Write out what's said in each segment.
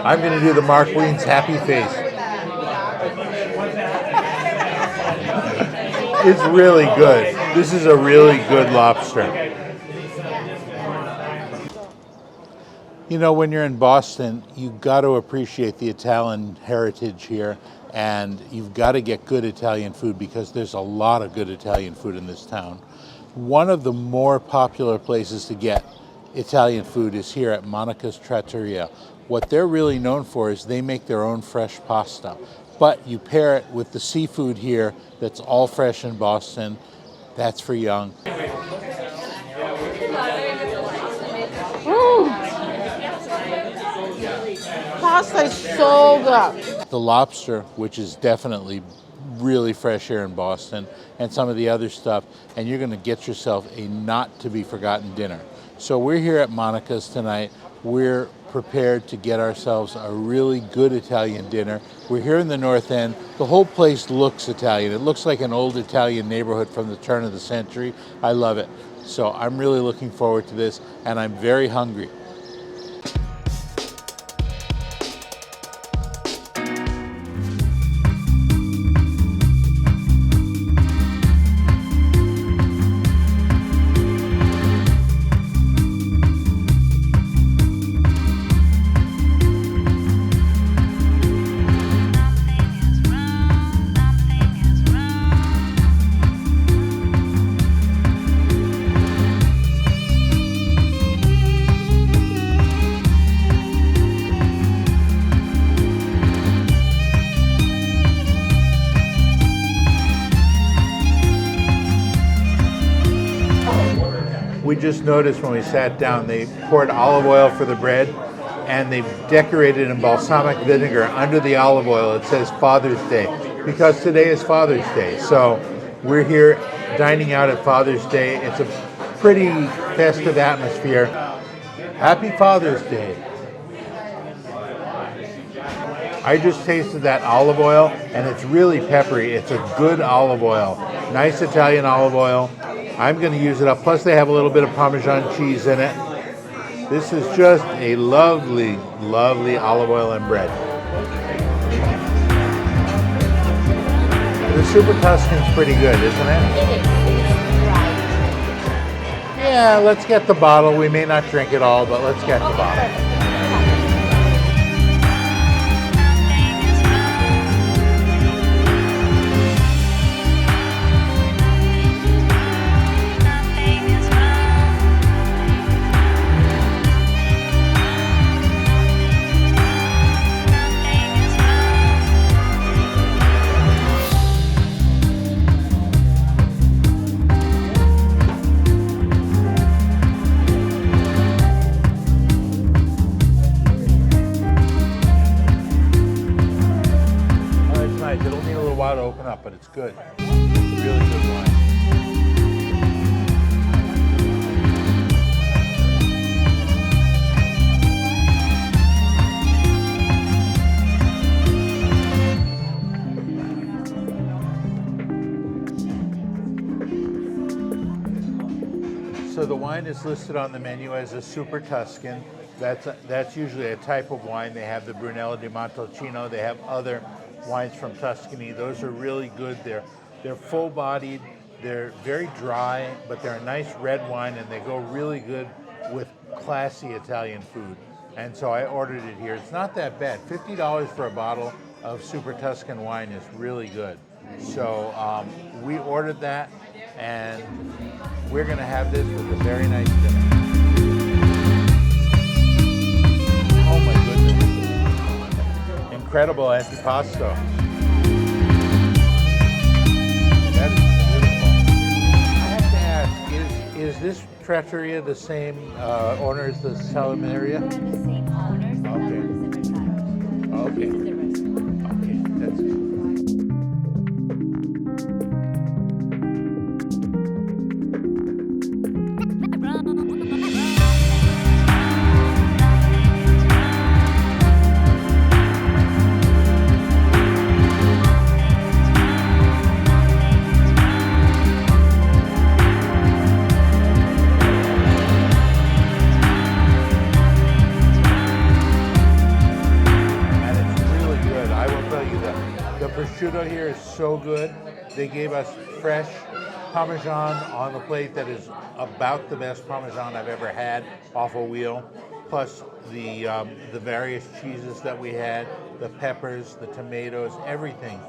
I'm going to do the Mark Wiens happy face. It's really good. This is a really good lobster. You know, when you're in Boston, you've got to appreciate the Italian heritage here, and you've got to get good Italian food because there's a lot of good Italian food in this town. One of the more popular places to get Italian food is here at Monica's Trattoria. What they're really known for is they make their own fresh pasta, but you pair it with the seafood here that's all fresh in Boston. That's for young. Pasta is so good. The lobster, which is definitely really fresh here in Boston, and some of the other stuff, and you're going to get yourself a not to be forgotten dinner. So we're here at Monica's tonight. We're prepared to get ourselves a really good Italian dinner. We're here in the North End. The whole place looks Italian. It looks like an old Italian neighborhood from the turn of the century. I love it. So I'm really looking forward to this, and I'm very hungry. We just noticed when we sat down, they poured olive oil for the bread, and they decorated in balsamic vinegar under the olive oil. It says Father's Day, because today is Father's Day. So we're here dining out at Father's Day. It's a pretty festive atmosphere. Happy Father's Day. I just tasted that olive oil, and it's really peppery. It's a good olive oil. Nice Italian olive oil. I'm going to use it up. Plus they have a little bit of Parmesan cheese in it. This is just a lovely, lovely olive oil and bread. The Super Tuscan's pretty good, isn't it? It is. Yeah, let's get the bottle. We may not drink it all, but let's get the bottle. Perfect. It'll need a little while to open up, but it's good. Really good wine. So the wine is listed on the menu as a Super Tuscan. That's usually a type of wine. They have the Brunello di Montalcino. They have other wines from Tuscany. Those are really good. They're full-bodied. They're very dry, but they're a nice red wine, and they go really good with classy Italian food. And so I ordered it here. It's not that bad. $50 for a bottle of Super Tuscan wine is really good. So we ordered that, and we're going to have this with a very nice dinner. Oh my goodness. Incredible antipasto. That is beautiful. I have to ask, is this Trattoria the same owner as the Salameria? We're the same owners, but Okay. we're different titles. Okay. This is the restaurant. Okay, that's it. The prosciutto here is so good. They gave us fresh Parmesan on the plate that is about the best Parmesan I've ever had off a wheel. Plus the various cheeses that we had, the peppers, the tomatoes, everything.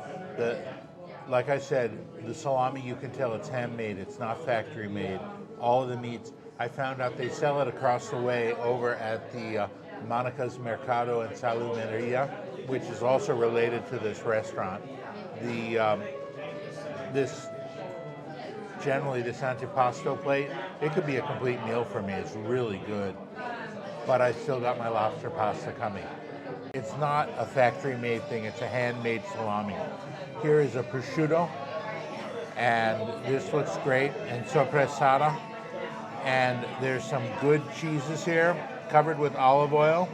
Like I said, the salami, you can tell it's handmade. It's not factory made. All of the meats. I found out they sell it across the way over at the Monica's Mercado in Salumeria, which is also related to this restaurant. This antipasto plate, it could be a complete meal for me. It's really good. But I still got my lobster pasta coming. It's not a factory-made thing. It's a handmade salami. Here is a prosciutto, and this looks great, and soppressata. And there's some good cheeses here, covered with olive oil.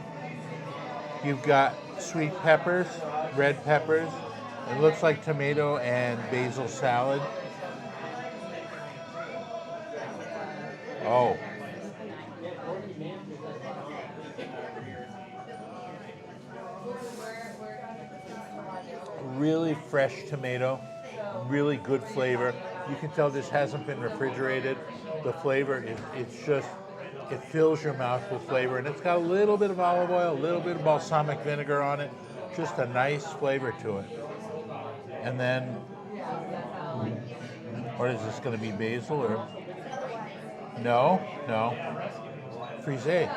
You've got sweet peppers, red peppers. It looks like tomato and basil salad. Oh. Really fresh tomato, really good flavor. You can tell this hasn't been refrigerated. The flavor, it fills your mouth with flavor, and it's got a little bit of olive oil, a little bit of balsamic vinegar on it. Just a nice flavor to it. And then, what is this going to be, basil or? No. Frisee.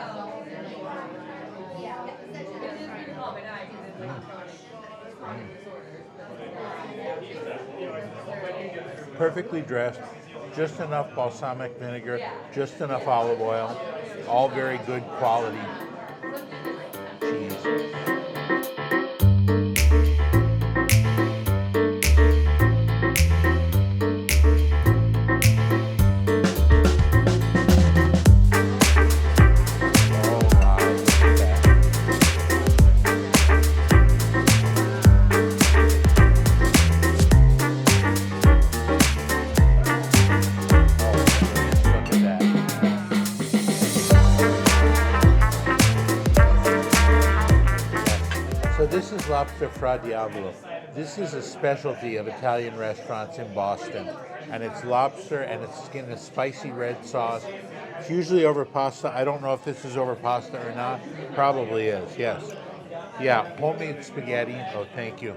Perfectly dressed, just enough balsamic vinegar, just enough olive oil, all very good quality cheese. So this is lobster fra diavolo. This is a specialty of Italian restaurants in Boston. And it's lobster and it's skinned in a spicy red sauce. It's usually over pasta. I don't know if this is over pasta or not. Probably is, yes. Yeah, homemade spaghetti. Oh, thank you.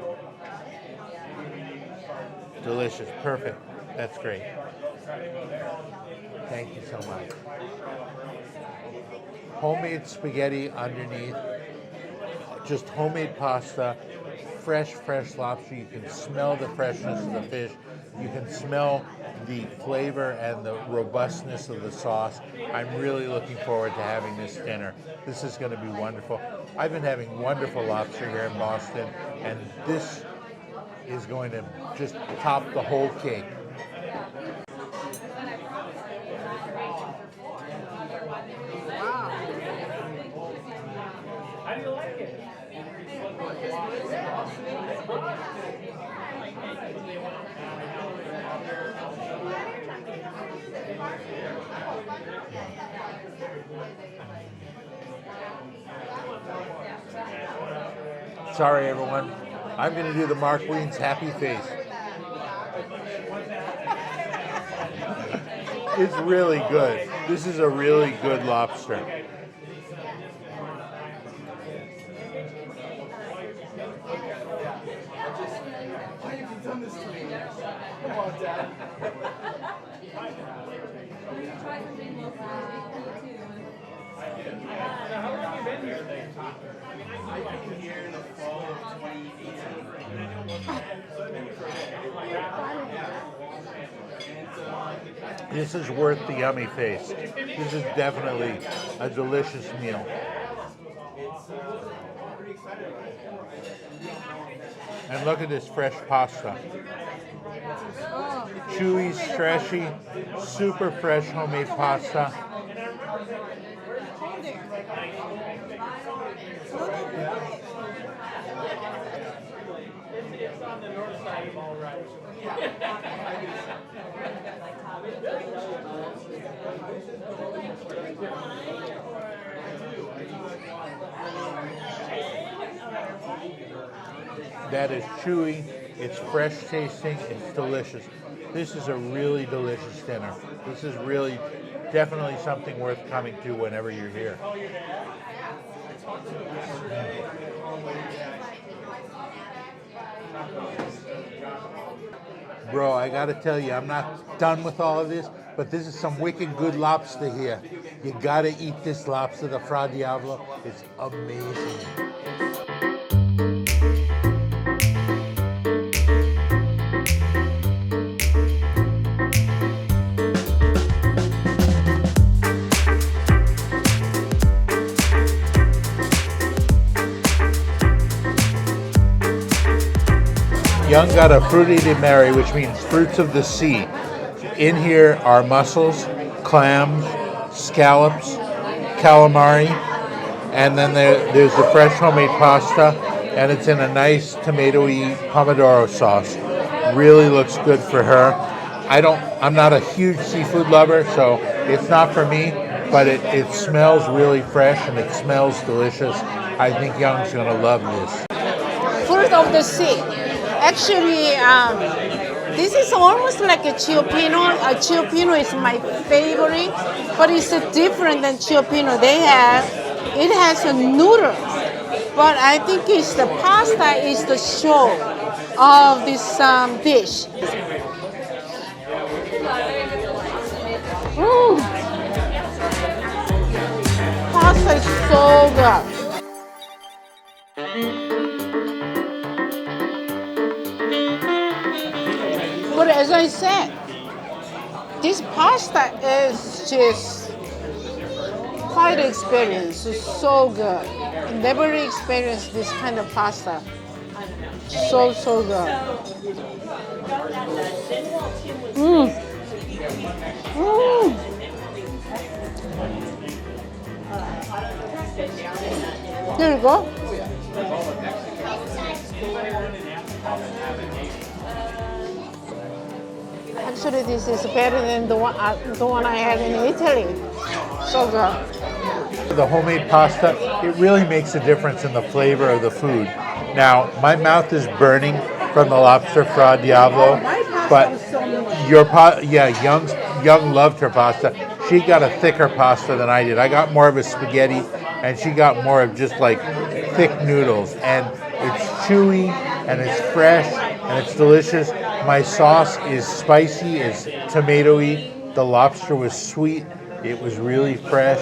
Delicious, perfect. That's great. Thank you so much. Homemade spaghetti underneath. Just homemade pasta, fresh lobster. You can smell the freshness of the fish. You can smell the flavor and the robustness of the sauce. I'm really looking forward to having this dinner. This is going to be wonderful. I've been having wonderful lobster here in Boston, and this is going to just top the whole cake. How do you like it? Sorry, everyone. I'm going to do the Mark Wiens happy face. It's really good. This is a really good lobster. This is worth the yummy face. This is definitely a delicious meal. And look at this fresh pasta. Chewy, stretchy, super fresh homemade pasta. It's on the north side of all right. That is chewy, it's fresh tasting, it's delicious. This is a really delicious dinner. This is really definitely something worth coming to whenever you're here. Bro, I gotta tell you, I'm not done with all of this, but this is some wicked good lobster here. You gotta eat this lobster, the Fra Diavolo. It's amazing. Young got a frutti di mare, which means fruits of the sea. In here are mussels, clams, scallops, calamari, and then there's the fresh homemade pasta, and it's in a nice tomatoey pomodoro sauce. Really looks good for her. I'm not a huge seafood lover, so it's not for me, but it smells really fresh and it smells delicious. I think Young's gonna love this. Fruit of the sea. Actually, this is almost like a cioppino. A cioppino is my favorite, but it's different than cioppino. It has a noodle, but I think it's the pasta is the show of this dish. Pasta is so good. But as I said, this pasta is just quite an experience. It's so good. I never experienced this kind of pasta. So good. Here you go. Actually, this is better than the one I had in Italy. So good. The homemade pasta, it really makes a difference in the flavor of the food. Now, my mouth is burning from the lobster Fra Diavolo, but Young loved her pasta. She got a thicker pasta than I did. I got more of a spaghetti, and she got more of just like thick noodles. And it's chewy, and it's fresh, and it's delicious. My sauce is spicy, it's tomatoey. The lobster was sweet. It was really fresh.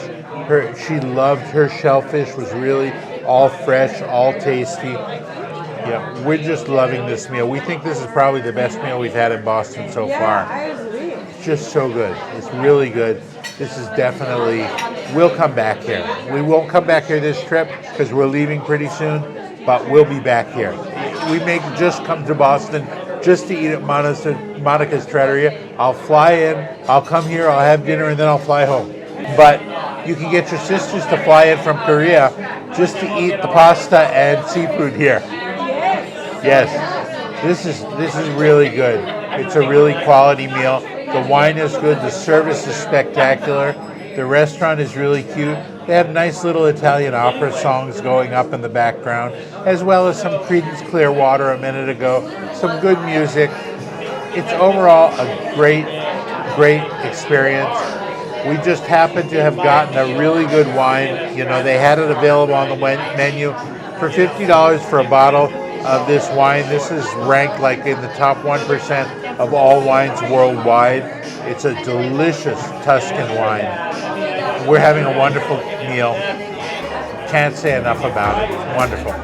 She loved her shellfish. Was really all fresh, all tasty. Yeah, we're just loving this meal. We think this is probably the best meal we've had in Boston so far. I agree. It's just so good. It's really good. This is definitely. We'll come back here. We won't come back here this trip because we're leaving pretty soon, but we'll be back here. We may just come to Boston just to eat at Monica's Trattoria. I'll fly in, I'll come here, I'll have dinner, and then I'll fly home. But you can get your sisters to fly in from Korea just to eat the pasta and seafood here. Yes, this is really good. It's a really quality meal. The wine is good, the service is spectacular. The restaurant is really cute. They have nice little Italian opera songs going up in the background, as well as some Creedence Clearwater a minute ago, some good music. It's overall a great experience. We just happened to have gotten a really good wine. You know, they had it available on the menu for $50 for a bottle of this wine. This is ranked like in the top 1% of all wines worldwide. It's a delicious Tuscan wine. We're having a wonderful meal. Can't say enough about it. Wonderful.